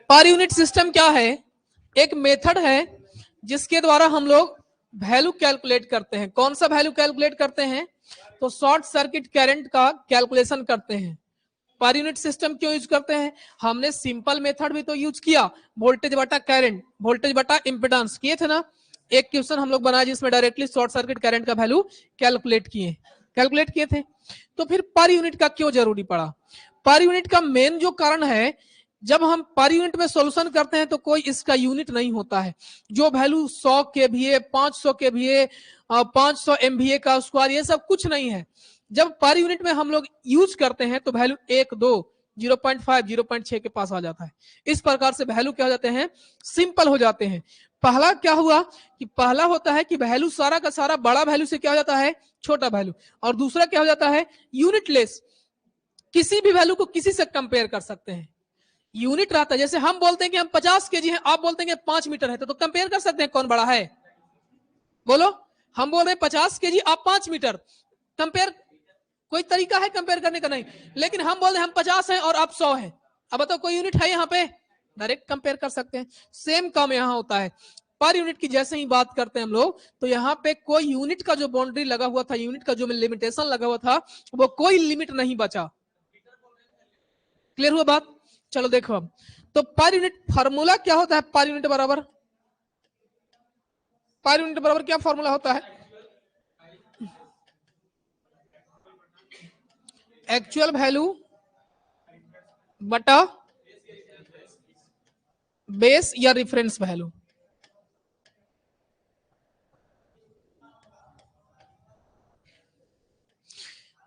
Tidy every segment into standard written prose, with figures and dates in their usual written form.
Per unit system क्या है? एक मेथड है जिसके द्वारा हम लोग वैल्यू कैलकुलेट करते हैं। कौन सा वैल्यू कैलकुलेट करते हैं? तो शॉर्ट सर्किट करंट का कैलकुलेशन करते हैं। पर यूनिट सिस्टम क्यों यूज करते हैं? हमने सिंपल मेथड भी तो यूज किया, वोल्टेज बटा करंट, वोल्टेज बटा इंपेडेंस किए थे ना। एक क्वेश्चन हम लोग बनाए जिसमें डायरेक्टली शॉर्ट सर्किट करंट का वैल्यू कैलकुलेट किए थे। तो फिर पर यूनिट का क्यों जरूरी पड़ा? पर यूनिट का मेन जो कारण है, जब हम पर यूनिट में सॉल्यूशन करते हैं तो कोई इसका यूनिट नहीं होता है। जो वैल्यू 100 केवीए, 500 केवीए, 500 एमवीए का स्क्वायर, ये सब कुछ नहीं है। जब पर यूनिट में हम लोग यूज करते हैं तो वैल्यू 1, 2, 0.5, 0.6 के पास आ जाता है। इस प्रकार से वैल्यू क्या हो जाते हैं? सिंपल हो जाते हैं। पहला क्या हुआ कि पहला होता है कि वैल्यू सारा का सारा बड़ा वैल्यू से क्या हो जाता है? छोटा वैल्यू। और दूसरा क्या हो जाता है? यूनिटलेस। किसी भी वैल्यू को किसी से कंपेयर कर सकते हैं। यूनिट रहता है, जैसे हम बोलते हैं कि हम 50 केजी हैं, आप बोलते हैं कि 5 मीटर है, तो कंपेयर कर सकते हैं कौन बड़ा है? बोलो। हम बोल रहे हैं 50 केजी, आप 5 मीटर, कंपेयर कोई तरीका है कंपेयर करने का? नहीं। लेकिन हम बोल रहे हैं हम 50 हैं और आप 100 हैं, अब बताओ कोई यूनिट है यहाँ पे? डायरेक्ट कंपेयर कर सकते हैं। सेम काम यहाँ होता है। पर यूनिट की जैसे ही बात करते हैं हम लोग, तो यहाँ पे कोई यूनिट का जो बाउंड्री लगा हुआ था, यूनिट का जो लिमिटेशन लगा हुआ था, वो कोई लिमिट नहीं बचा। क्लियर हुआ बात? चलो देखो अब, तो पर यूनिट फॉर्मूला क्या होता है? पर यूनिट बराबर क्या फॉर्मूला होता है? एक्चुअल वैल्यू बटा बेस या रेफरेंस वैल्यू।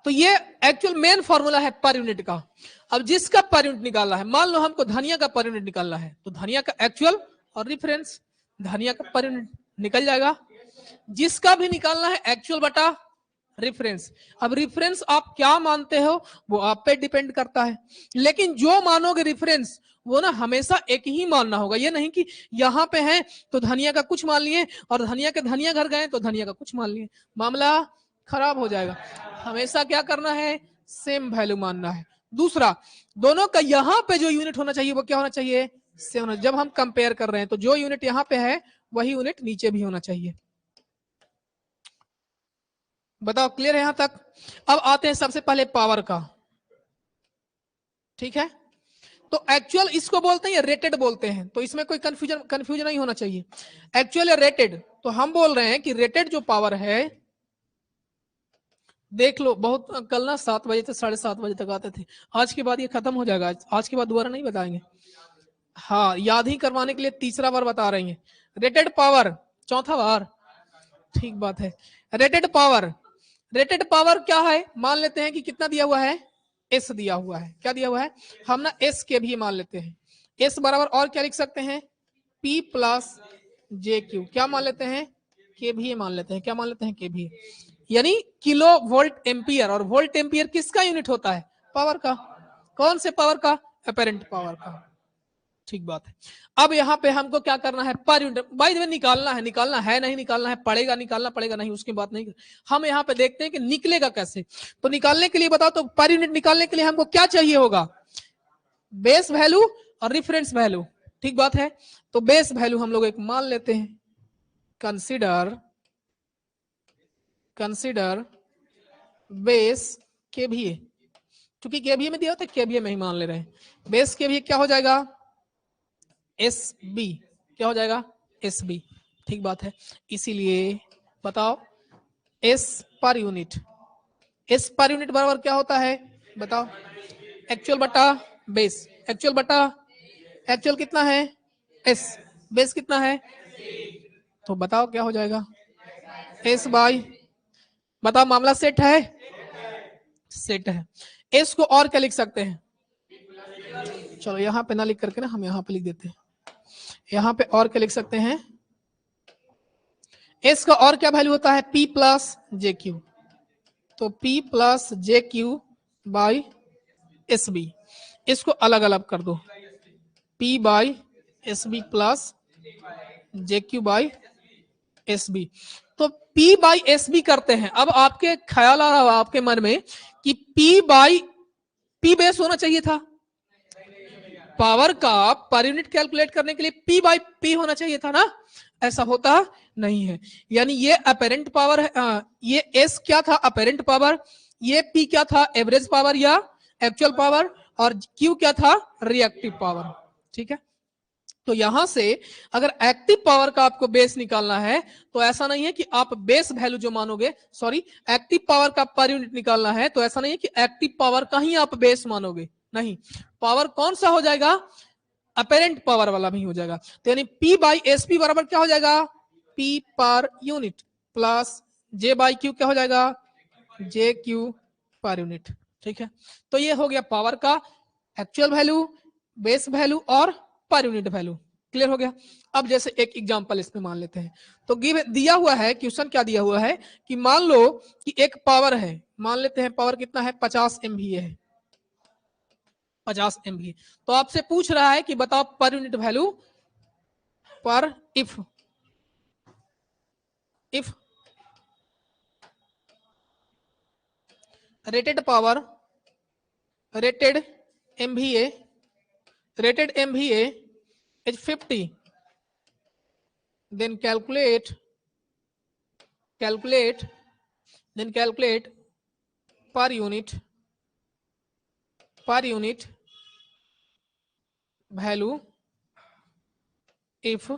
तो ये एक्चुअल मेन फॉर्मूला है पर यूनिट का। अब जिसका पर यूनिट निकालना है, मान लो हमको धनिया का पर यूनिट निकालना है, तो धनिया का एक्चुअल और रेफरेंस, धनिया का पर यूनिट निकल जाएगा। जिसका भी निकालना है एक्चुअल बटा रेफरेंस। अब रेफरेंस आप क्या मानते हो वो आप पे डिपेंड करता है, लेकिन जो मानोगे रेफरेंस वो ना हमेशा एक ही मानना होगा। ये नहीं कि यहाँ पे है तो धनिया का कुछ मान लिए और धनिया के धनिया घर गए तो धनिया का कुछ मान लिए, मामला खराब हो जाएगा। हमेशा क्या करना है? सेम वैल्यू मानना है। दूसरा, दोनों का यहाँ पे जो यूनिट होना चाहिए वो क्या होना चाहिए? सेम होना। जब हम कंपेयर कर रहे हैं तो जो यूनिट यहाँ पे है वही यूनिट नीचे भी होना चाहिए। बताओ क्लियर है यहां तक? अब आते हैं सबसे पहले पावर का। ठीक है, तो एक्चुअल इसको बोलते हैं या रेटेड बोलते हैं, तो इसमें कोई कंफ्यूजन नहीं होना चाहिए। एक्चुअल या रेटेड, तो हम बोल रहे हैं कि रेटेड जो पावर है, देख लो बहुत कल ना 7 बजे से 7:30 बजे तक आते थे, आज के बाद ये खत्म हो जाएगा। आज के बाद दोबारा नहीं बताएंगे। हाँ, याद ही करवाने के लिए तीसरा बार बता रही है। रेटेड पावर चौथा बार, ठीक बात है। रेटेड पावर क्या है? मान लेते हैं कि कितना दिया हुआ है? एस दिया हुआ है। क्या दिया हुआ है? हम ना एस के भी मान लेते हैं। एस बराबर और क्या लिख सकते हैं? P plus J Q. क्या मान लेते हैं? के भी मान लेते हैं। क्या मान लेते हैं? के भी, यानी किलो वोल्ट एम्पियर। और वोल्ट एम्पियर किसका यूनिट होता है? पावर का। कौन से पावर का? अपेरेंट पावर का। ठीक बात है। अब यहाँ पे हमको क्या करना है? Per unit. By the way निकालना है नहीं निकालना है, पड़ेगा निकालना पड़ेगा नहीं, उसकी बात नहीं। हम यहाँ पे देखते हैं कि निकलेगा कैसे। तो निकालने के लिए बताओ, तो पर यूनिट निकालने के लिए हमको क्या चाहिए होगा? बेस वैल्यू और रेफरेंस वैल्यू। ठीक बात है। तो बेस वैल्यू हम लोग एक मान लेते हैं, कंसिडर बेस केवीए। क्योंकि केवीए में दिया होता है, केवीए में ही मान ले रहे हैं। बेस केवीए क्या हो जाएगा? S B. क्या हो जाएगा? S B. ठीक बात है। इसीलिए बताओ, एस पर यूनिट बराबर क्या होता है? बताओ। एक्चुअल बटा बेस। एक्चुअल कितना है? एस। बेस कितना है? तो बताओ क्या हो जाएगा? एस बाई, बताओ मामला सेट है? सेट है। एस को और क्या लिख सकते हैं? चलो यहाँ पे ना लिख करके ना हम यहाँ पे लिख देते हैं। यहाँ पे और क्या लिख सकते हैं? एस का और क्या वैल्यू होता है? P plus J Q. तो P plus J Q by S B. इसको अलग अलग कर दो, P by S B plus J Q by S B. तो P बाई एस बी करते हैं। अब आपके ख्याल आ रहा होगा आपके मन में कि P बाई P बेस होना चाहिए था, पावर का पर यूनिट कैलकुलेट करने के लिए P बाई P होना चाहिए था ना, ऐसा होता नहीं है। यानी ये अपेरेंट पावर है, ये S क्या था अपेरेंट पावर, ये P क्या था एवरेज पावर या एक्चुअल पावर, और Q क्या था रिएक्टिव पावर। ठीक है, तो यहां से अगर एक्टिव पावर का आपको बेस निकालना है तो ऐसा नहीं है कि आप बेस वैल्यू जो मानोगे, सॉरी एक्टिव पावर का पर यूनिट निकालना है तो ऐसा नहीं है कि एक्टिव पावर का ही आप बेस मानोगे, नहीं, पावर कौन सा हो जाएगा अपेरेंट पावर वाला भी हो जाएगा। तो यानी P बाई एस पी बराबर क्या हो जाएगा P per unit plus J by Q क्या हो जाएगा जे क्यू पर यूनिट। ठीक है, तो ये हो गया पावर का एक्चुअल वैल्यू, बेस वैल्यू और पर यूनिट वैल्यू। क्लियर हो गया। अब जैसे एक एग्जांपल इसमें मान लेते हैं, तो गिव दिया हुआ है क्वेश्चन क्या दिया हुआ है कि मान लो कि एक पावर है, मान लेते हैं पावर कितना है 50 MVA है, 50 MVA। तो आपसे पूछ रहा है कि बताओ पर यूनिट वैल्यू पर if rated power, rated MVA is 50, then calculate per unit value if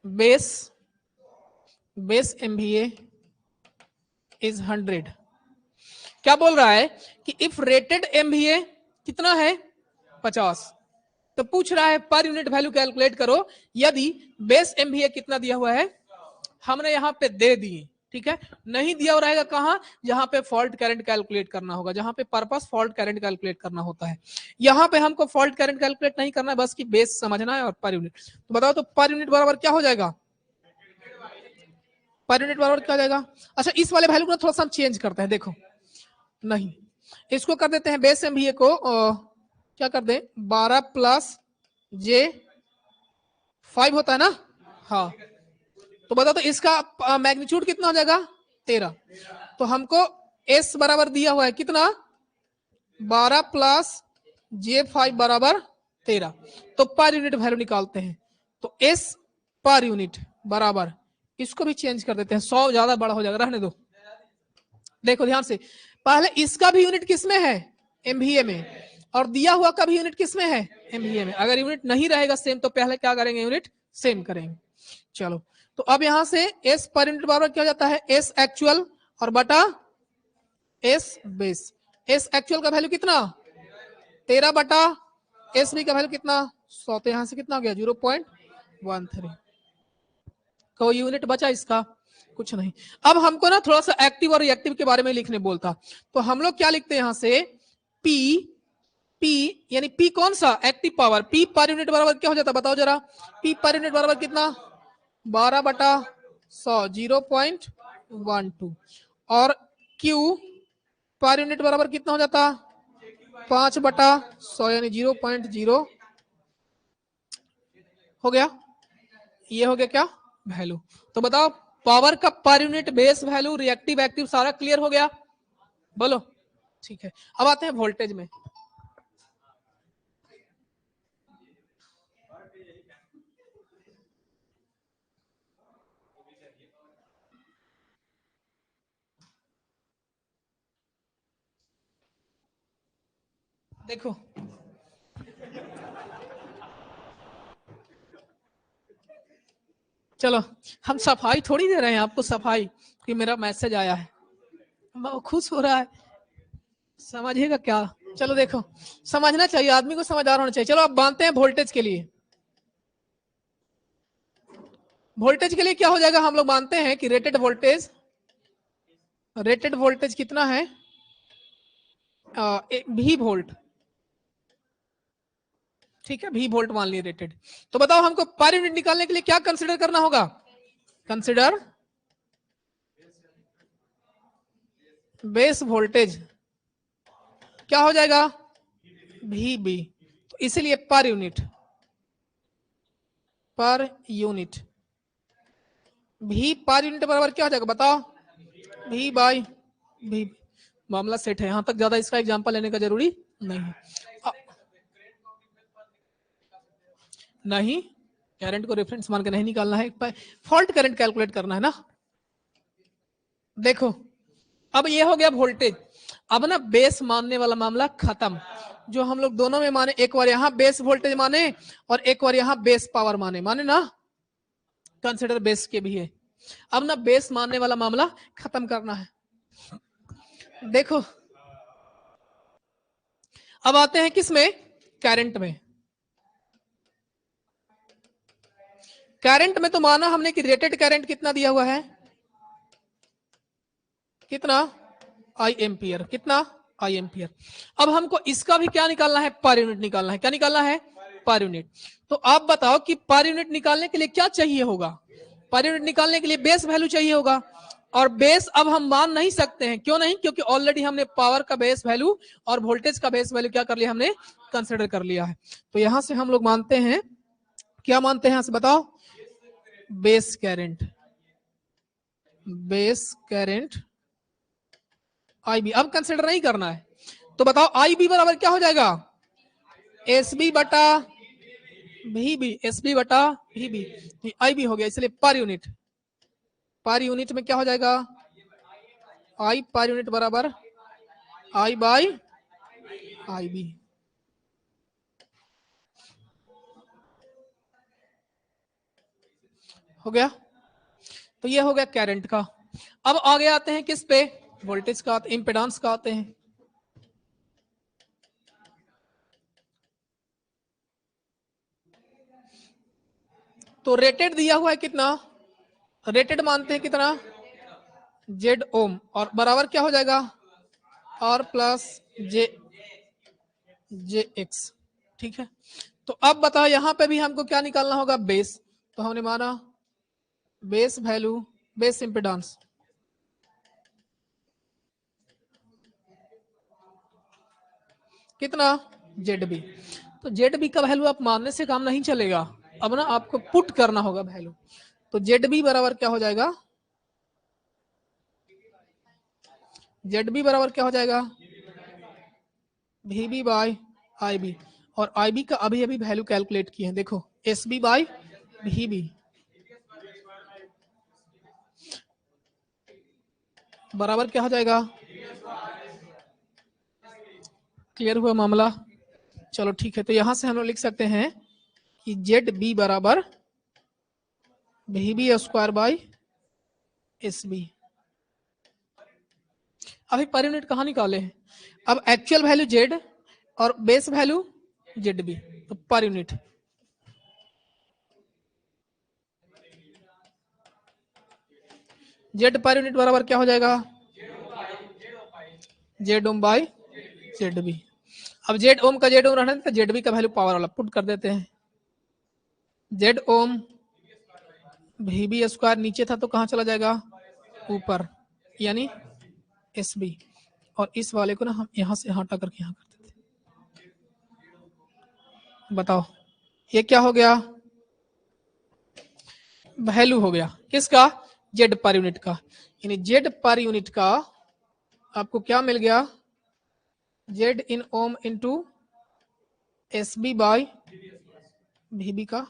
base MVA is 100। क्या बोल रहा है कि इफ रेटेड MVA कितना है 50, तो पूछ रहा है पर यूनिट वैल्यू कैलकुलेट करो यदि बेस MVA कितना दिया हुआ है, हमने यहाँ पे दे दिए। ठीक है, नहीं दिया हुआ रहेगा कहाँ, जहां पे फॉल्ट करंट कैलकुलेट करना होगा, जहां पे पर्पस फॉल्ट करंट कैलकुलेट करना होता है। यहाँ पे हमको फॉल्ट करंट कैलकुलेट नहीं करना है, बस की बेस समझना है और पर यूनिट। तो बताओ तो पर यूनिट बराबर क्या हो जाएगा, पर यूनिट बराबर क्या हो जाएगा। अच्छा इस वाले वैल्यू को थोड़ा सा हम चेंज करते हैं, देखो नहीं इसको कर देते हैं बेस MVA को क्या कर दे 12 प्लस J5 होता है ना, हाँ, तो बताओ तो इसका मैग्नीट्यूड कितना हो जाएगा 13। तो हमको S बराबर दिया हुआ है कितना 12 प्लस J5 बराबर 13। तो पर यूनिट वैल्यू निकालते हैं, तो S पर यूनिट बराबर, इसको भी चेंज कर देते हैं, 100 ज्यादा बड़ा हो जाएगा, रहने दो। देखो ध्यान से, पहले इसका भी यूनिट किसमें है MVA में, और दिया हुआ का भी यूनिट किसमें है MVA में। अगर यूनिट नहीं रहेगा सेम तो पहले क्या करेंगे यूनिट सेम करेंगे। चलो तो अब यहां से S पर यूनिट बराबर क्या हो जाता है S एक्चुअल और बटा S बेस। S एक्चुअल का वैल्यू कितना 13 बटा S बी का वैल्यू कितना 100, तो यहां से कितना हो गया 0.13। कोई यूनिट बचा इसका कुछ नहीं। अब हमको ना थोड़ा सा एक्टिव और रिएक्टिव के बारे में लिखने बोलता, तो हम लोग क्या लिखते हैं यहां से P यानी P कौन सा active power, P per unit बराबर क्या हो जाता बताओ जरा, P पर यूनिट बराबर कितना 12 बटा 100 0.12, और Q पर यूनिट बराबर कितना हो जाता 5 बटा 100 यानी 0.0 हो गया। ये हो गया क्या वैल्यू। तो बताओ पावर का per unit base value reactive active सारा क्लियर हो गया, बोलो ठीक है। अब आते हैं वोल्टेज में। देखो चलो हम सफाई थोड़ी दे रहे हैं आपको, सफाई कि मेरा मैसेज आया है, वो खुश हो रहा है, समझिएगा क्या। चलो देखो समझना चाहिए, आदमी को समझदार होना चाहिए। चलो अब बांधते हैं वोल्टेज के लिए। वोल्टेज के लिए क्या हो जाएगा, हम लोग मानते हैं कि रेटेड वोल्टेज कितना है V वोल्ट, ठीक है V वोल्ट मान लिए रेटेड। तो बताओ हमको पर यूनिट निकालने के लिए क्या कंसिडर करना होगा, कंसिडर बेस वोल्टेज क्या हो जाएगा VB, तो इसीलिए per unit V per unit बराबर क्या हो जाएगा बताओ V बाई V। मामला सेट है, यहां तक ज्यादा इसका एग्जांपल लेने का जरूरी नहीं है। नहीं, करंट को रेफरेंस मान के नहीं निकालना है, फॉल्ट करंट कैलकुलेट करना है ना। देखो अब ये हो गया वोल्टेज। अब ना बेस मानने वाला मामला खत्म। जो हम लोग दोनों में माने, एक बार यहाँ बेस वोल्टेज माने और एक बार यहाँ बेस पावर माने ना, कंसिडर बेस के भी है। अब ना बेस मानने वाला मामला खत्म करना है। देखो अब आते हैं किस में, करंट में। करंट में तो माना हमने कि रेटेड करंट कितना दिया हुआ है, कितना, आई एम्पियर, कितना, आई एम्पियर। अब हमको इसका भी क्या निकालना है, पर यूनिट निकालना है। क्या निकालना है, पर यूनिट। तो आप बताओ कि पर यूनिट निकालने के लिए क्या चाहिए होगा, पर यूनिट निकालने के लिए बेस वैल्यू चाहिए होगा। और बेस अब हम मान नहीं सकते हैं, क्यों नहीं, क्योंकि ऑलरेडी हमने पावर का बेस वैल्यू और वोल्टेज का बेस वैल्यू क्या कर लिया, हमने कंसिडर कर लिया है। तो यहां से हम लोग मानते हैं, क्या मानते हैं, यहां से बताओ, base current, base current I B. अब कंसिडर नहीं करना है, तो बताओ आई बी बराबर क्या हो जाएगा, एस बी बटा भी बी, एस बी बटा भी बी, आई बी हो गया, इसलिए पर यूनिट, पर यूनिट में क्या हो जाएगा, आई पर यूनिट बराबर आई बाई आई बी। हो गया। तो ये हो गया करंट का। अब आगे आते हैं किस पे, वोल्टेज का, इंपेडेंस का आते हैं। तो रेटेड दिया हुआ है कितना, रेटेड मानते हैं कितना, जेड ओम, और बराबर क्या हो जाएगा, R plus J J X. ठीक है। तो अब बताओ यहां पे भी हमको क्या निकालना होगा, बेस। तो हमने माना बेस वैल्यू, बेस इंपेडेंस, कितना, जेड बी। तो जेड बी का वैल्यू आप मानने से काम नहीं चलेगा, अब ना आपको पुट करना होगा वैल्यू। तो जेड बी बराबर क्या हो जाएगा, जेड बी बराबर क्या हो जाएगा, V B by I B. और आई बी का अभी अभी वैल्यू कैलकुलेट किए हैं, देखो S B by V B बराबर क्या हो जाएगा, क्लियर हुआ मामला। चलो ठीक है, तो यहां से हम लोग लिख सकते हैं कि जेड बी बराबर V B square by S B. अभी पर यूनिट कहाँ निकाले हैं, अब एक्चुअल वैल्यू जेड और बेस वैल्यू जेड बी, तो per unit Z per unit बराबर क्या हो जाएगा, Z ohm by Z B. अब जेड ओम का जेड ओम रहने तो जेड बी का वैल्यू पावर वाला पुट कर देते हैं, Z ohm V B square नीचे था तो कहाँ चला जाएगा, ऊपर, यानी एस बी। और इस वाले को ना हम यहां से हटा करके यहां करते थे। बताओ ये क्या हो गया, वैल्यू हो गया किसका, जेड पर यूनिट का। यानी जेड पर यूनिट का आपको क्या मिल गया, Z in ohm into S B by V B का।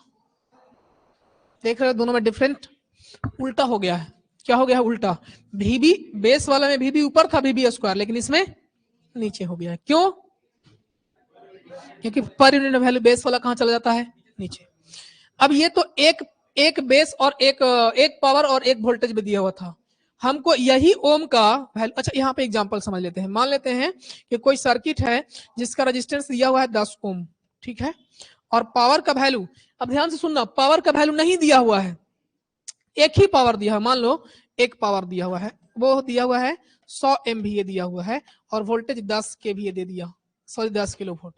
देख रहे हो दोनों में डिफरेंट, उल्टा हो गया है। क्या हो गया है, उल्टा। वी बी बेस वाला में वी बी ऊपर था, वी बी स्क्वायर, लेकिन इसमें नीचे हो गया है। क्यों, क्योंकि पर यूनिट वैल्यू बेस वाला कहां चला जाता है, नीचे। अब ये तो एक बेस और एक पावर और एक वोल्टेज भी दिया हुआ था। हमको यही ओम का वैल्यू, अच्छा यहाँ पे एग्जांपल समझ लेते हैं। मान लेते हैं कि कोई सर्किट है जिसका रेजिस्टेंस दिया हुआ है 10 ओम, ठीक है, और पावर का वैल्यू, अब ध्यान से सुनना, पावर का वैल्यू नहीं दिया हुआ है, एक ही पावर दिया है। मान लो एक पावर दिया हुआ है, वो दिया हुआ है 100 MVA दिया हुआ है, और वोल्टेज 10 KVA दे दिया, सॉरी 10 किलो वोल्ट।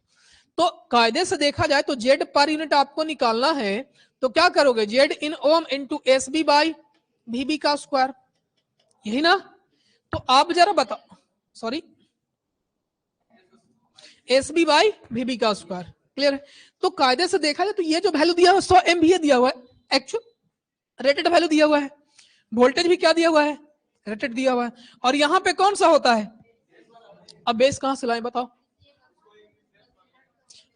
तो कायदे से देखा जाए तो जेड पर यूनिट आपको निकालना है, तो क्या करोगे, Z in ohm into S B by V B का स्क्वायर, यही ना। तो आप जरा बताओ, sorry S B by V B का स्क्वायर, क्लियर है। तो कायदे से देखा जाए तो ये जो वैल्यू दिया हुआ है 100 MVA दिया हुआ है, एक्चुअल रेटेड वैल्यू दिया हुआ है, वोल्टेज भी क्या दिया हुआ है, रेटेड दिया हुआ है, और यहां पे कौन सा होता है, अब बेस कहां से लाए बताओ।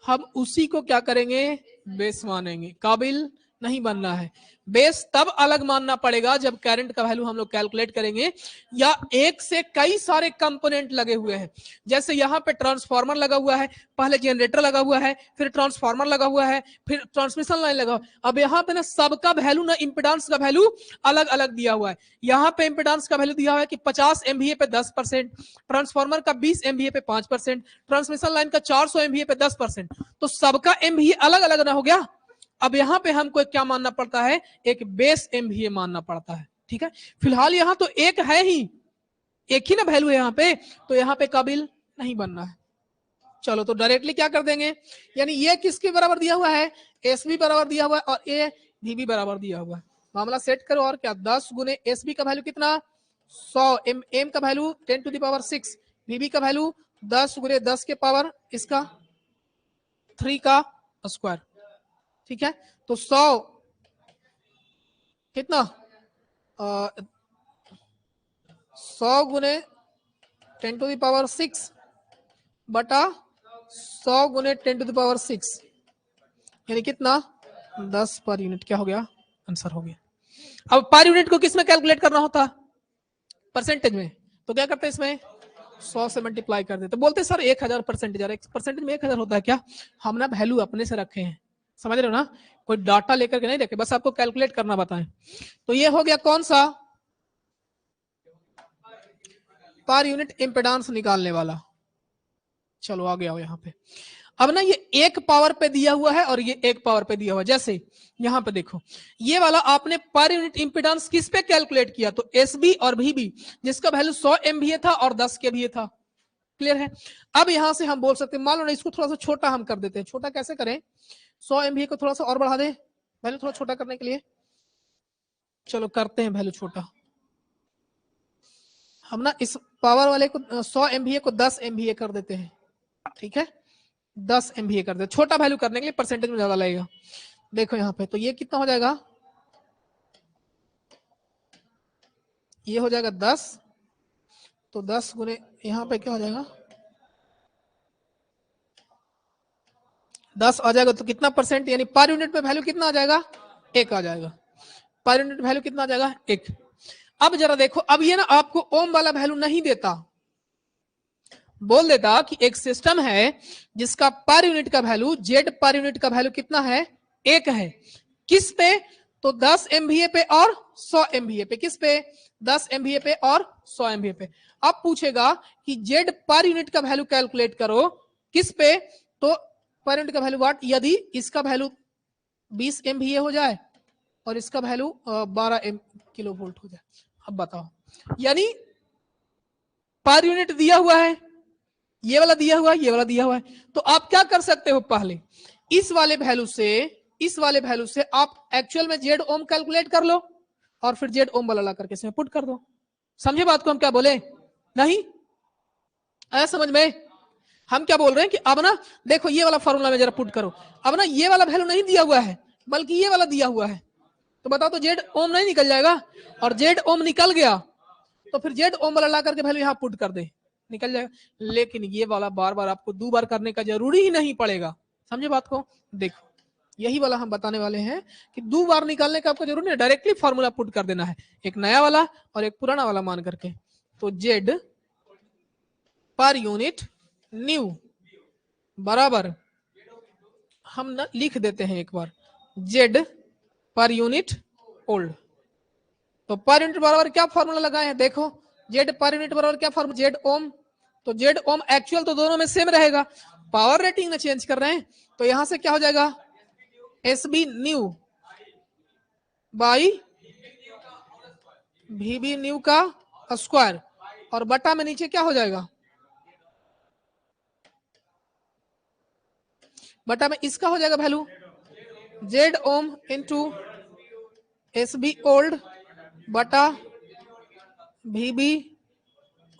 हम उसी को क्या करेंगे, बेस मानेंगे, काबिल नहीं बनना है। बेस तब अलग मानना पड़ेगा जब करंट का वैल्यू हम लोग कैलकुलेट करेंगे या एक से कई सारे कंपोनेंट लगे हुए हैं। जैसे यहाँ पे ट्रांसफार्मर लगा हुआ है, पहले जनरेटर लगा हुआ है, फिर ट्रांसफार्मर लगा हुआ है, फिर ट्रांसमिशन लाइन लगा हुआ है। अब यहाँ पे ना सबका वैल्यू ना इंपेडेंस का वैल्यू अलग अलग दिया हुआ है। यहाँ पे इंपेडेंस का वैल्यू दिया हुआ है कि 50 MVA पे 10%, ट्रांसफार्मर का 20 MVA पे 5%, ट्रांसमिशन लाइन का 400 MVA पे 10%। तो सबका MVA अलग अलग ना हो गया। अब यहाँ पे हमको क्या मानना पड़ता है, एक बेस MVA मानना पड़ता है। ठीक है, फिलहाल यहाँ तो एक है ही, एक ही ना वैल्यू है यहाँ पे, तो यहाँ पे काबिल नहीं बनना है। चलो तो डायरेक्टली क्या कर देंगे, यानी ये किसके बराबर दिया हुआ है, SB बराबर दिया हुआ है और A VB बराबर दिया हुआ है। मामला सेट करो और क्या, 10 गुने SB का वैल्यू कितना 100, M का value 10 to the power 6, VB का वैल्यू 10 गुने 10 के पावर इसका 3 का स्क्वायर। ठीक है, तो 100 कितना 100 गुने 10 to the power 6 बटा 100 गुने 10 to the power 6 यानी कितना 10 पर यूनिट। क्या हो गया, आंसर हो गया। अब पर यूनिट को किस में कैलकुलेट करना होता, परसेंटेज में, तो क्या करते हैं इसमें 100 से मल्टीप्लाई कर देते, बोलते सर 1000 परसेंटेज में 1000 होता है क्या, हम ना वैल्यू अपने से रखे हैं, समझ रहे हो ना, कोई डाटा लेकर के नहीं रखे, बस आपको कैलकुलेट करना बताएं। तो ये हो गया कौन सा, पर यूनिट इंपेडेंस निकालने वाला। चलो आ गया हो यहाँ पे। अब ना ये एक पावर पे दिया हुआ है और ये एक पावर पे दिया हुआ है। जैसे यहाँ पे देखो, ये वाला आपने पर यूनिट इंपेडेंस किस पे कैलकुलेट किया, तो SB और VB, जिसका वैल्यू 100 MVA था और 10 KVA था। क्लियर है। अब यहां से हम बोल सकते हैं, मान लो ना इसको थोड़ा सा छोटा हम कर देते हैं। छोटा कैसे करें, 100 MVA को थोड़ा सा और बढ़ा दे वैल्यू थोड़ा छोटा करने के लिए। चलो करते हैं वैल्यू छोटा। हम ना इस पावर वाले को 100 MVA को 10 MVA कर देते हैं। ठीक है, 10 MVA कर दे, छोटा वैल्यू करने के लिए परसेंटेज में ज्यादा लगेगा। देखो यहाँ पे, तो ये कितना हो जाएगा, ये हो जाएगा 10, तो 10 गुने यहाँ पे क्या हो जाएगा 10 आ जाएगा, तो कितना परसेंट, यानी पर यूनिट पे वैल्यू कितना आ जाएगा, 1 आ जाएगा। पर यूनिट वैल्यू कितना आ जाएगा, 1। अब जरा देखो, अब ये ना आपको ओम वाला वैल्यू नहीं देता, बोल देता कि एक सिस्टम है जिसका पर यूनिट का वैल्यू, जेड पर यूनिट का वैल्यू कितना है, 1 है। किस पे, तो 10 MVA पे और 100 MVA पे। किस पे, 10 MVA पे और 100 MVA पे। अब पूछेगा कि जेड पर यूनिट का वैल्यू कैलकुलेट करो, किस पे, तो पर यूनिट का वैल्यू वाट, यदि इसका वैल्यू 20 MVA हो जाए और इसका वैल्यू 12 किलो वोल्ट हो जाए। अब बताओ, यानी पर यूनिट दिया हुआ है, ये वाला दिया हुआ है, ये वाला दिया हुआ है, तो आप क्या कर सकते हो, पहले इस वाले वैल्यू से आप एक्चुअल में जेड ओम कैलकुलेट कर लो और फिर जेड ओम वाला ला करके इसमें पुट कर दो। समझे बात को हम क्या बोले, नहीं आया समझ में, हम क्या बोल रहे हैं कि अब ना देखो ये वाला फॉर्मूला में जरा पुट करो। अब ना ये वाला वैल्यू नहीं दिया हुआ है बल्कि ये वाला दिया हुआ है, तो बताओ तो जेड ओम नहीं निकल जाएगा, और जेड ओम निकल गया तो फिर जेड ओम वाला ला करके वैल्यू यहाँ पुट कर दे, निकल जाएगा। लेकिन ये वाला बार बार आपको 2 बार करने का जरूरी ही नहीं पड़ेगा। समझे बात को, देखो यही वाला हम बताने वाले हैं कि 2 बार निकालने का आपको जरूरी नहीं, डायरेक्टली फॉर्मूला पुट कर देना है, एक नया वाला और एक पुराना वाला मान करके। तो जेड पर यूनिट न्यू बराबर, हम ना लिख देते हैं एक बार, जेड पर यूनिट ओल्ड। तो पर यूनिट बराबर क्या फॉर्मूला लगाए हैं, देखो जेड पर यूनिट बराबर क्या फॉर्मूला, जेड ओम, तो जेड ओम एक्चुअल तो दोनों में सेम रहेगा, पावर रेटिंग में चेंज कर रहे हैं, तो यहां से क्या हो जाएगा SB new by VB new का स्क्वायर, और बटा में नीचे क्या हो जाएगा, बटा में इसका हो जाएगा value Z ohm into SB old बटा VB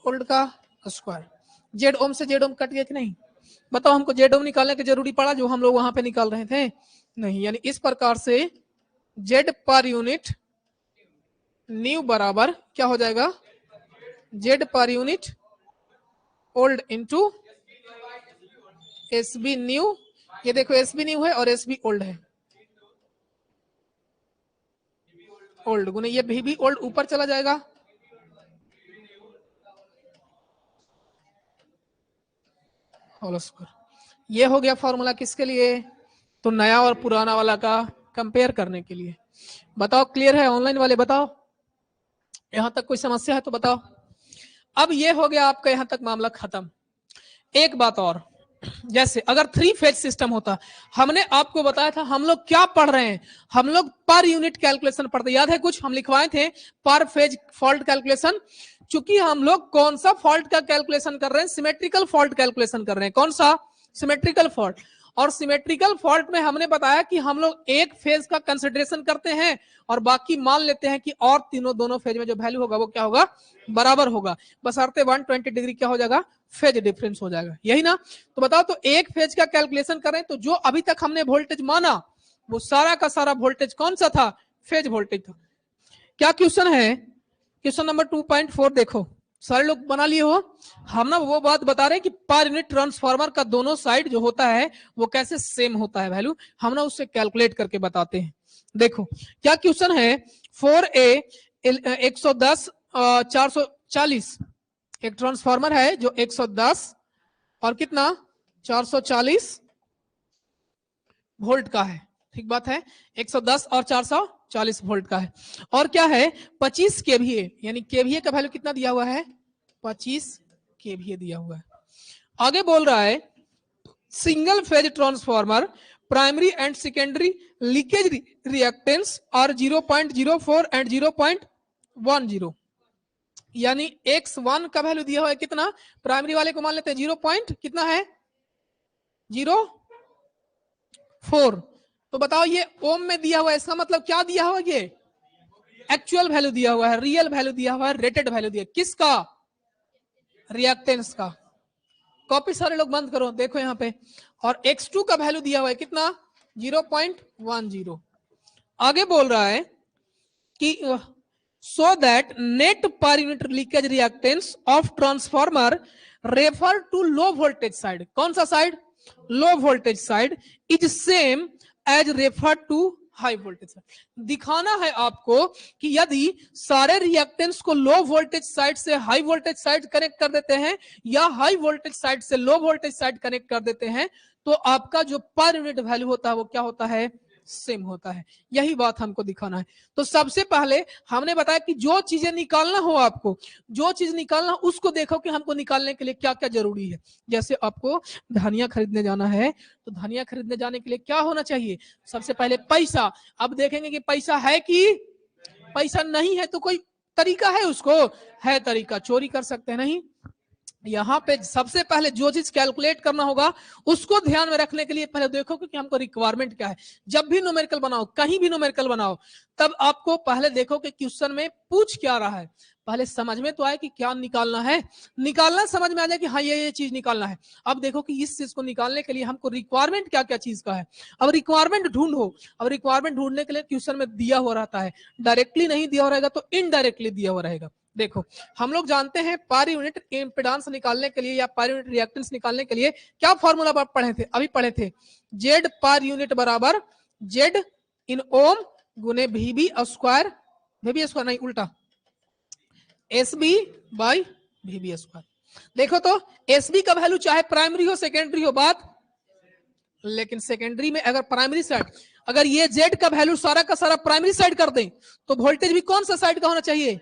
ओल्ड का स्क्वायर। जेड ओम से जेड ओम कट गया कि नहीं, बताओ हमको जेड ओम निकालने की जरूरी पड़ा जो हम लोग वहां पे निकाल रहे थे, नहीं। यानी इस प्रकार से जेड पर यूनिट न्यू बराबर क्या हो जाएगा, Z per unit old into SB new ये देखो एस बी न्यू है और एस बी ओल्ड है, ओल्ड गुने ये भी ओल्ड ऊपर चला जाएगा, होल स्क्वायर। ये हो गया फॉर्मूला किसके लिए, तो नया और पुराना वाला का कंपेयर करने के लिए। बताओ क्लियर है ऑनलाइन वाले, बताओ यहां तक कोई समस्या है तो बताओ। अब ये हो गया आपका यहां तक मामला खत्म। एक बात और, जैसे अगर 3 फेज सिस्टम होता, हमने आपको बताया था हम लोग क्या पढ़ रहे हैं, हम लोग पर यूनिट कैलकुलेशन पढ़ते, याद है कुछ हम लिखवाए थे पर फेज फॉल्ट कैलकुलेशन। चूंकि हम लोग कौन सा फॉल्ट का कैलकुलेशन कर रहे हैं, सिमेट्रिकल फॉल्ट कैलकुलेशन कर रहे हैं, कौन सा, सिमेट्रिकल फॉल्ट। और सिमेट्रिकल फॉल्ट में हमने बताया कि हम लोग एक फेज का कंसिडरेशन करते हैं और बाकी मान लेते हैं कि और तीनों दोनों फेज में जो वैल्यू होगा वो क्या होगा, बराबर होगा, बशर्ते 120 डिग्री क्या हो जाएगा, फेज डिफरेंस हो जाएगा, यही ना। तो बताओ, तो एक फेज का कैलकुलेशन करें तो जो अभी तक हमने वोल्टेज माना वो सारा का सारा वोल्टेज कौन सा था, फेज वोल्टेज था। क्या क्वेश्चन है, क्वेश्चन नंबर 2.4 देखो, सारे लोग बना लिए हो। हम ना वो बात बता रहे हैं कि पर यूनिट ट्रांसफार्मर का दोनों साइड जो होता है वो कैसे सेम होता है वैल्यू, हम ना उससे कैलकुलेट करके बताते हैं। देखो क्या क्वेश्चन है, 4A 110 440, एक ट्रांसफार्मर है जो 110 और कितना 440 वोल्ट का है, ठीक बात है, 110 और 440 वोल्ट का है, और क्या है 25 केवीए, यानी केवीए का वैल्यू कितना दिया हुआ है, 25 केवीए दिया हुआ है। आगे बोल रहा है single phase transformer primary and secondary leakage reactance और 0.04 एंड 0.10, यानी x1 का वैल्यू दिया हुआ है कितना, प्राइमरी वाले को मान लेते हैं 0. कितना है 0.4, तो बताओ ये ओम में दिया हुआ है, इसका मतलब क्या दिया हुआ है, ये एक्चुअल वैल्यू दिया हुआ है, रियल वैल्यू दिया हुआ है, रेटेड वैल्यू दिया, किसका, रिएक्टेंस का। कॉपी सारे लोग बंद करो, देखो यहाँ पे, और x2 का वैल्यू दिया हुआ है कितना 0.10। आगे बोल रहा है कि so that net per unit leakage reactance of transformer refer to low voltage side, कौन सा side, low voltage side, is same as refer to high voltage side. दिखाना है आपको कि यदि सारे रिएक्टेंस को लो वोल्टेज साइड से हाई वोल्टेज साइड कनेक्ट कर देते हैं या हाई वोल्टेज साइड से लो वोल्टेज साइड कनेक्ट कर देते हैं तो आपका जो पर यूनिट वैल्यू होता है वो क्या होता है, सेम होता है। यही बात हमको दिखाना है। तो सबसे पहले हमने बताया कि जो चीजें निकालना हो आपको, जो चीज निकालना उसको देखो कि हमको निकालने के लिए क्या क्या जरूरी है। जैसे आपको धनिया खरीदने जाना है तो धनिया खरीदने जाने के लिए क्या होना चाहिए, सबसे पहले पैसा। अब देखेंगे कि पैसा है कि पैसा नहीं है, तो कोई तरीका है, उसको है तरीका, चोरी कर सकते हैं नहीं। यहाँ पे सबसे पहले जो चीज कैलकुलेट करना होगा उसको ध्यान में रखने के लिए पहले देखो कि हमको रिक्वायरमेंट क्या है। जब भी न्यूमेरिकल बनाओ, कहीं भी न्यूमेरिकल बनाओ, तब आपको पहले देखो कि क्वेश्चन में पूछ क्या रहा है, पहले समझ में तो आए कि क्या निकालना है, निकालना समझ में आ जाए कि हाँ ये चीज निकालना है। अब देखो कि इस चीज को निकालने के लिए हमको रिक्वायरमेंट क्या क्या चीज का है। अब रिक्वायरमेंट ढूंढो, अब रिक्वायरमेंट ढूंढने के लिए क्वेश्चन में दिया हुआ रहता है, डायरेक्टली नहीं दिया हो रहेगा तो इनडायरेक्टली दिया हुआ रहेगा। देखो हम लोग जानते हैं पर यूनिट इम्पीडेंस निकालने के लिए या पर यूनिट रिएक्टेंस निकालने के लिए क्या फॉर्मूला पढ़े थे, अभी पढ़े थे, जेड पर यूनिट बराबर जेड इन ओम गुने वीबी स्क्वायर, वीबी स्क्वायर नहीं उल्टा, एसबी बाई वीबी स्क्वायर। देखो तो एसबी का वैल्यू चाहे प्राइमरी हो सेकेंडरी हो बात, लेकिन सेकेंडरी में अगर प्राइमरी साइड, अगर ये जेड का वैल्यू सारा का सारा प्राइमरी साइड कर दें तो वोल्टेज भी कौन सा साइड का होना चाहिए,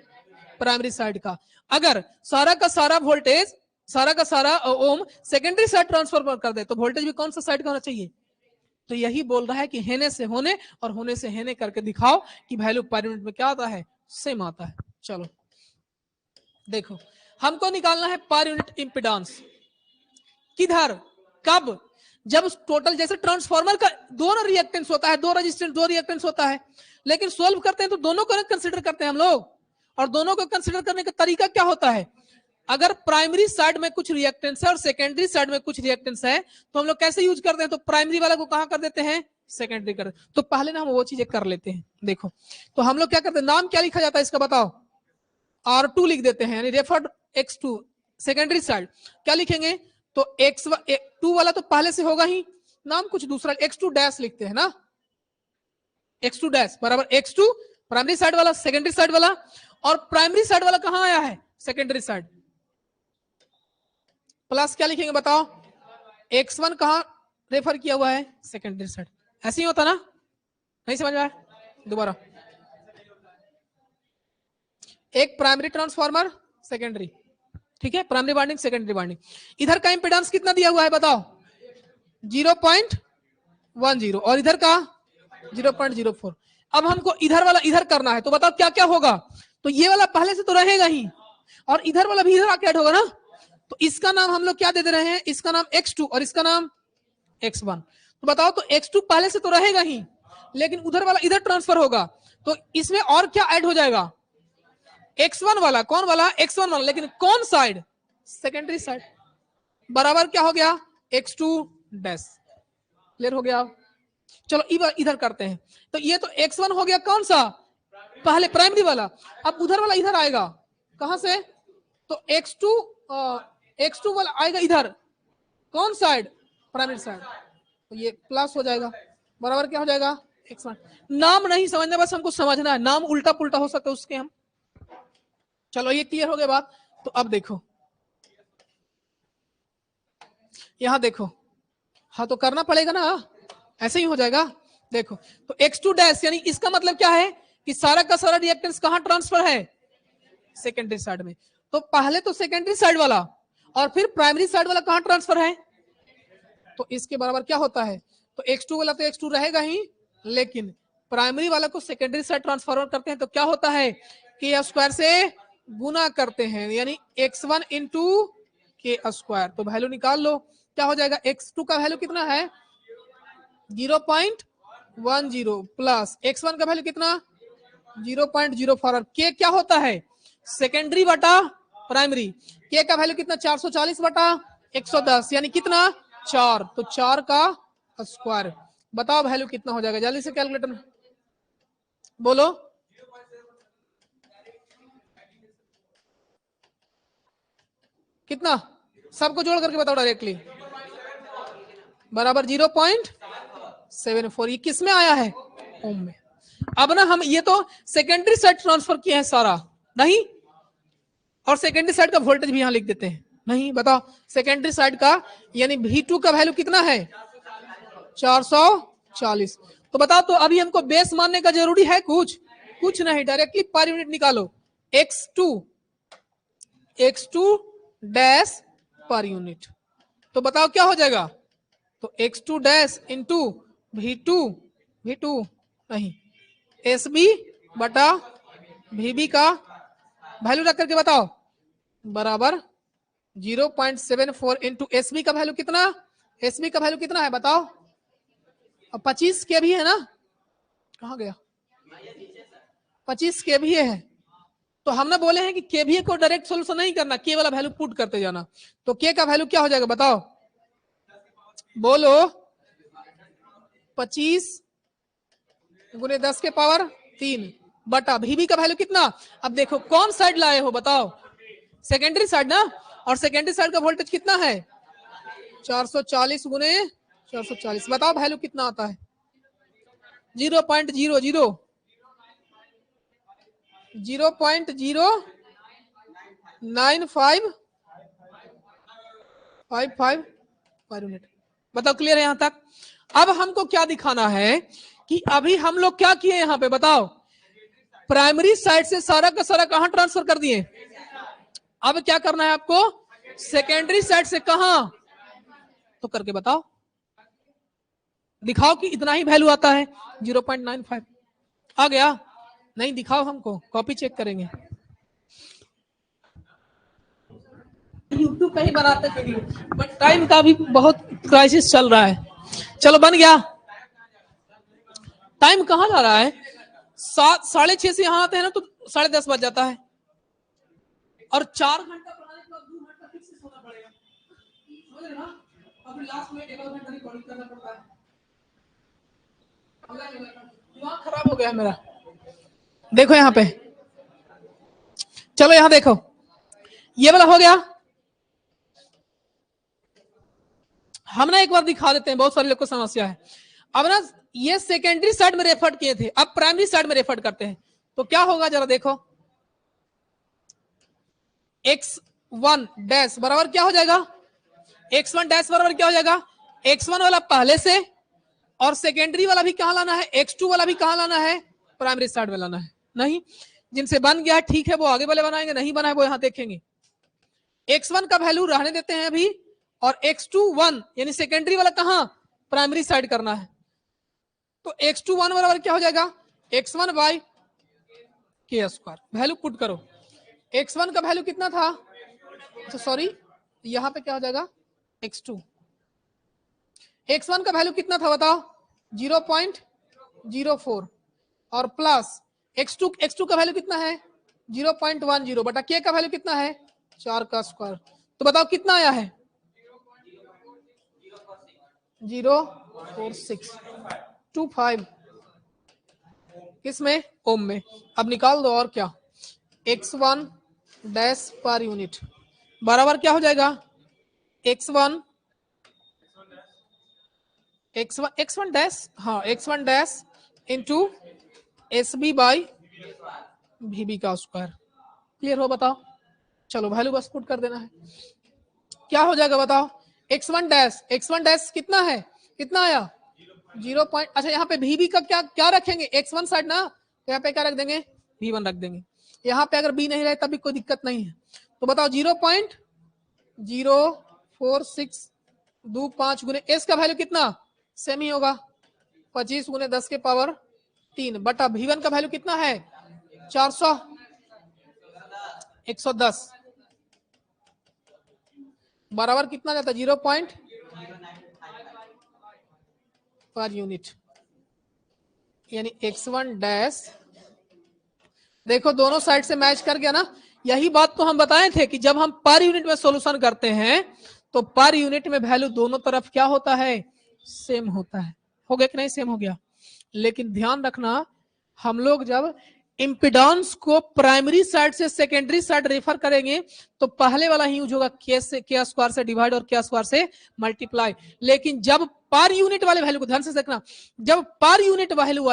प्राइमरी साइड का। अगर सारा का सारा वोल्टेज, सारा का सारा ओम सेकेंडरी साइड ट्रांसफर कर दे तो वोल्टेज भी कौन सा साइड का होना चाहिए। तो यही बोल रहा है कि हेने से होने और होने से हेने करके दिखाओ कि वैल्यू पर यूनिट में क्या आता है, सेम आता है। चलो देखो हमको निकालना है पर यूनिट इंपेडेंस, किधर कब, जब टोटल जैसे ट्रांसफार्मर का दोनों रिएक्टेंस होता है, दो रेजिस्टेंस दो रिएक्टेंस होता है, लेकिन सोल्व करते हैं तो दोनों को कंसीडर करते हैं हम लोग, और दोनों को कंसीडर करने का तरीका क्या होता है, अगर प्राइमरी साइड में कुछ रिएक्टेंस है और सेकेंडरी साइड में कुछ रिएक्टेंस है तो हम लोग कैसे यूज करते हैं, तो प्राइमरी वाला को कहां कर देते हैं, सेकेंडरी कर देते। तो पहले ना हम वो चीजें कर लेते हैं। देखो तो हम लोग क्या करते हैं, नाम क्या लिखा जाता है इसका बताओ, R2 लिख देते हैं, यानी रेफर्ड X2 सेकेंडरी साइड क्या लिखेंगे, तो X2 वाला तो पहले से होगा ही, नाम कुछ दूसरा, x2 डैश लिखते हैं ना, x2 डैश बराबर x2 प्राइमरी साइड वाला, सेकेंडरी साइड वाला, और प्राइमरी साइड वाला कहां आया है, सेकेंडरी साइड, प्लस क्या लिखेंगे बताओ, x1 कहां रेफर किया हुआ है, सेकेंडरी साइड। ऐसे ही होता ना, नहीं समझ में आया, दोबारा, एक प्राइमरी ट्रांसफार्मर, सेकेंडरी, ठीक है, प्राइमरी वाइंडिंग सेकेंडरी वाइंडिंग। इधर का इंपेडेंस कितना दिया हुआ है बताओ, 0.10, और इधर का 0.04। अब हमको इधर वाला इधर करना है, तो बताओ क्या क्या होगा, तो ये वाला पहले से तो रहेगा ही, और इधर वाला भी इधर आके ऐड होगा ना, तो इसका नाम हम लोग क्या दे दे रहे हैं, इसका नाम x2 और इसका नाम x1। तो बताओ, तो x2 पहले से तो रहेगा ही, लेकिन उधर वाला इधर ट्रांसफर होगा, तो इसमें और क्या ऐड हो जाएगा, x1 वाला, कौन वाला, x1 वाला, लेकिन कौन साइड, सेकेंडरी साइड, बराबर क्या हो गया, x2 डैश। क्लियर हो गया। चलो इधर करते हैं, तो ये तो x1 हो गया कौन सा, पहले प्राइमरी वाला, अब उधर वाला इधर आएगा, कहां से, तो x2 वाला आएगा इधर, कौन साइड, प्राइमरी साइड, तो ये प्लस हो जाएगा, बराबर क्या हो जाएगा, x1। नाम नहीं समझना, बस हमको समझना है, नाम उल्टा पुल्टा हो सकता है उसके हम। चलो ये क्लियर हो गया बात। तो अब देखो, यहां देखो, हाँ तो करना पड़ेगा ना, ऐसे ही हो जाएगा। देखो, तो x2 डैश, यानी इसका मतलब क्या है कि सारा का सारा रिएक्टेंस कहां ट्रांसफर है, सेकेंडरी साइड में। तो पहले तो सेकेंडरी साइड वाला और फिर प्राइमरी साइड वाला कहां ट्रांसफर है, तो इसके बराबर क्या होता है, तो x2 वाला तो x2 रहेगा ही, लेकिन प्राइमरी वाला को सेकेंडरी साइड ट्रांसफर करते हैं, तो क्या होता है, के स्क्वायर से गुना करते हैं, यानी x1 इंटू के स्क्वायर। तो वैल्यू निकाल लो, क्या हो जाएगा, x2 का वैल्यू कितना है 0.10 प्लस x1 का वैल्यू कितना 0.04, और के क्या होता है, सेकेंडरी बटा प्राइमरी, के का वैल्यू कितना 440 बटा 110, यानी कितना 4, तो 4 का स्क्वायर। बताओ वैल्यू कितना हो जाएगा, जल्दी से कैलकुलेटर में बोलो, कितना, सबको जोड़ करके बताओ डायरेक्टली, बराबर 0.74। ये किस में आया है, ओम में। अब ना हम ये तो सेकेंडरी साइड ट्रांसफर किए हैं सारा, नहीं, और सेकेंडरी साइड का वोल्टेज भी यहां लिख देते हैं, नहीं, बताओ सेकेंडरी साइड का, यानी V2 का वैल्यू कितना है 440। तो बताओ, तो अभी हमको बेस मानने का जरूरी है कुछ नहीं, डायरेक्टली पर यूनिट निकालो, x2 डैश पर यूनिट, तो बताओ क्या हो जाएगा, तो x2 डैश इंटू V2 नहीं, SB बटा VB का वैल्यू रख करके बताओ, बराबर 0.74 इंटू SB का वैल्यू कितना, SB का वैल्यू कितना है बताओ, अब 25 के भी है ना, कहां गया, 25 के भी है, तो हमने बोले हैं कि केवीए को डायरेक्ट सोल्यूशन नहीं करना, के वाला वैल्यू पुट करते जाना, तो के का वैल्यू क्या हो जाएगा बताओ, बोलो 25 गुने 10 के पावर 3 बटा VB का वैल्यू कितना। अब देखो कौन साइड लाए हो बताओ, सेकेंडरी साइड ना, और सेकेंडरी साइड का वोल्टेज कितना है 440 गुने 440, बताओ वैल्यू कितना आता है 0.00 0.0955 पर यूनिट। बताओ क्लियर है यहां तक। अब हमको क्या दिखाना है कि अभी हम लोग क्या किए यहां पे बताओ, प्राइमरी साइड से सारा का सारा कहां ट्रांसफर कर दिए, अब क्या करना है आपको सेकेंडरी साइड से कहां, तो करके बताओ, दिखाओ कि इतना ही वैल्यू आता है 0.95 आ गया, नहीं दिखाओ हमको, कॉपी चेक करेंगे, यूट्यूब पे ही बनाते वीडियो, बट टाइम का भी बहुत क्राइसिस चल रहा है। चलो बन गया, टाइम कहाँ जा रहा है, 7:30 से यहाँ आते हैं ना तो 10:30 बज जाता है, और 4 घंटा पढ़ाने के बाद 2 घंटा फिर से सोना पड़ेगा, समझ रहे ना, और फिर लास्ट में 1 घंटा रिकॉर्डिंग करना पड़ता है, दिमाग खराब हो गया है मेरा। देखो यहाँ पे, चलो यहाँ देखो, ये वाला हो गया, हम ना एक बार दिखा देते हैं, बहुत सारे लोग को समस्या है। अब ना ये सेकेंडरी साइड में रेफर किए थे, अब प्राइमरी साइड में रेफर करते हैं, तो क्या होगा जरा देखो, x1 डैश बराबर क्या हो जाएगा, x1 डैश बराबर क्या हो जाएगा, x1 वाला पहले से और सेकेंडरी वाला भी कहां लाना है, x2 वाला भी कहां लाना है, प्राइमरी साइड में लाना है। नहीं, जिनसे बन गया है ठीक है वो आगे वाले बनाएंगे, नहीं बना है वो यहां देखेंगे। x1 का वैल्यू रहने देते हैं अभी, और x2 1 यानी सेकेंडरी वाला कहां, प्राइमरी साइड करना है। तो x2 1 बराबर क्या हो जाएगा, x1 बाई के स्क्वायर, वैल्यू पुट करो। x1 का वैल्यू कितना था, तो सॉरी यहां पे क्या हो जाएगा, x2, x1 का वैल्यू कितना था बताओ, 0.04 और प्लस x2 का वैल्यू कितना है 0.10 बटा k का वैल्यू कितना है 4 का स्क्वायर, तो बताओ कितना आया है 0.4625 किसमें, ओम में। अब निकाल दो और क्या, x1 डैश पर यूनिट बराबर क्या हो जाएगा, x1 डैश, हाँ x1 dash into SB by VB का स्क्वायर। क्लियर हो बताओ, चलो वैल्यू बस पुट कर देना है, क्या हो जाएगा बताओ, x1 डैश कितना है, कितना आया 0. अच्छा यहाँ पे VB का क्या रखेंगे, x1 साइड ना, तो यहाँ पे क्या रख देंगे, V1 रख देंगे। यहाँ पे अगर B नहीं रहे तब भी कोई दिक्कत नहीं है, तो बताओ 0.0462 गुने S का वैल्यू कितना सेम ही होगा 25 गुने 10 के पावर 3 बटा V1 का वैल्यू कितना है 400 110 बराबर कितना जाता है 0. पर यूनिट, यानी x1 डैश, देखो दोनों साइड से मैच कर गया ना। यही बात तो हम बताए थे कि जब हम पर यूनिट में सॉल्यूशन करते हैं तो पर यूनिट में वैल्यू दोनों तरफ क्या होता है, सेम होता है। हो गया कि नहीं, सेम हो गया। लेकिन ध्यान रखना, हम लोग जब इंपिडेंस को प्राइमरी साइड से सेकेंडरी साइड रेफर करेंगे तो पहले वाला ही यूज होगा, के स्क्वायर से डिवाइड और के स्क्वायर से मल्टीप्लाई। लेकिन जब पर यूनिट वाले वैल्यू को ध्यान से देखना, जब पर यूनिट वैल्यू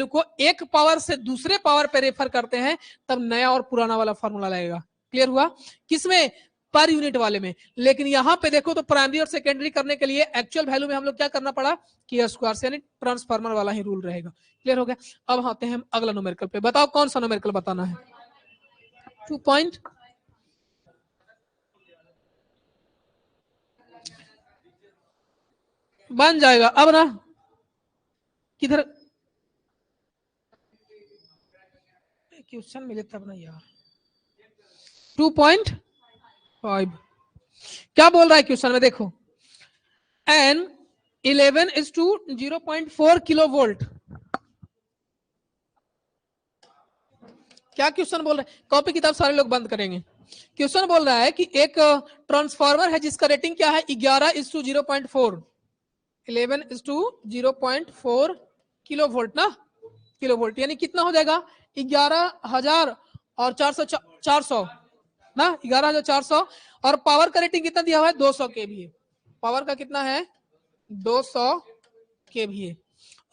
को एक पावर से दूसरे पावर पे रेफर करते हैं तब नया और पुराना वाला फॉर्मूला लगेगा। क्लियर हुआ, किसमें, पर यूनिट वाले में। लेकिन यहां पे देखो तो प्राइमरी और सेकेंडरी करने के लिए एक्चुअल वैल्यू में हम लोग क्या करना पड़ा, के स्क्वायर से, यानी ट्रांसफार्मर वाला ही रूल रहेगा। क्लियर हो गया। अब आते हैं हम अगला न्यूमेरिकल पे, बताओ कौन सा न्यूमेरिकल बताना है। 2 पॉइंट बन जाएगा। अब ना किधर क्वेश्चन मिले तब ना यार, 2.5 क्या बोल रहा है क्वेश्चन में, देखो N 11 is to 0.4 kilovolt. क्या क्वेश्चन बोल रहा है, कॉपी किताब सारे लोग बंद करेंगे। क्वेश्चन बोल रहा है कि एक ट्रांसफार्मर है जिसका रेटिंग क्या है 11 is to 0.4, 11 is to 0.4 kilo volt ना, किलो वोल्ट यानी कितना हो जाएगा 11,000 और 400 ना, 11,400 और पावर का रेटिंग कितना दिया हुआ है 200 kVA, पावर का कितना है 200 kVA।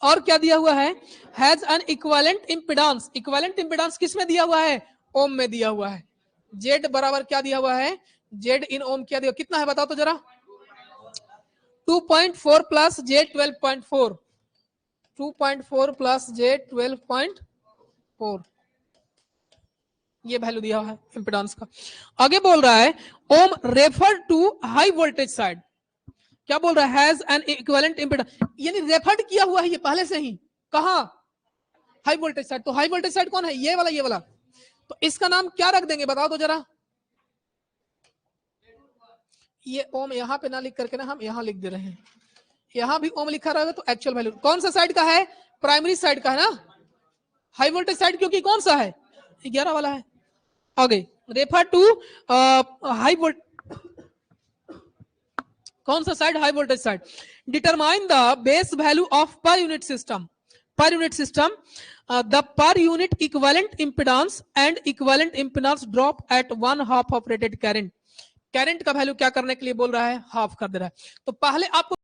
और क्या दिया हुआ है, has an equivalent impedance, equivalent impedance किसमें दिया हुआ है, ओम में दिया हुआ है। जेड बराबर क्या दिया हुआ है, जेड इन ओम क्या दिया, कितना है बताओ तो जरा, 2.4 प्लस जे 12.4, 2.4 प्लस जे 12.4, ये वैल्यू दिया हुआ है इंपेडेंस का। आगे बोल रहा है ohm refer to high voltage side, क्या बोल रहा है, हैज एन इक्विवेलेंट इंपेडेंस, यानी रेफर्ड किया हुआ है ये पहले से ही, कहां, हाई वोल्टेज साइड। तो हाई वोल्टेज साइड कौन है, ये वाला, तो इसका नाम क्या रख देंगे बताओ तो जरा। ये ओम यहां पे ना लिख करके ना हम यहां लिख दे रहे हैं, यहां भी ओम लिखा रहेगा तो एक्चुअल वैल्यू कौन सा साइड का है, प्राइमरी साइड का है ना, हाई वोल्टेज साइड क्योंकि कौन सा है 11 वाला है। आगे रेफर टू हाई वोल्टेज, कौन सा side, high voltage side. Determine the base value of per unit system, per unit system, the per unit equivalent impedance and equivalent impedance drop at 1/2 of rated current। Current का value क्या करने के लिए बोल रहा है, हाफ कर दे रहा है। तो पहले आपको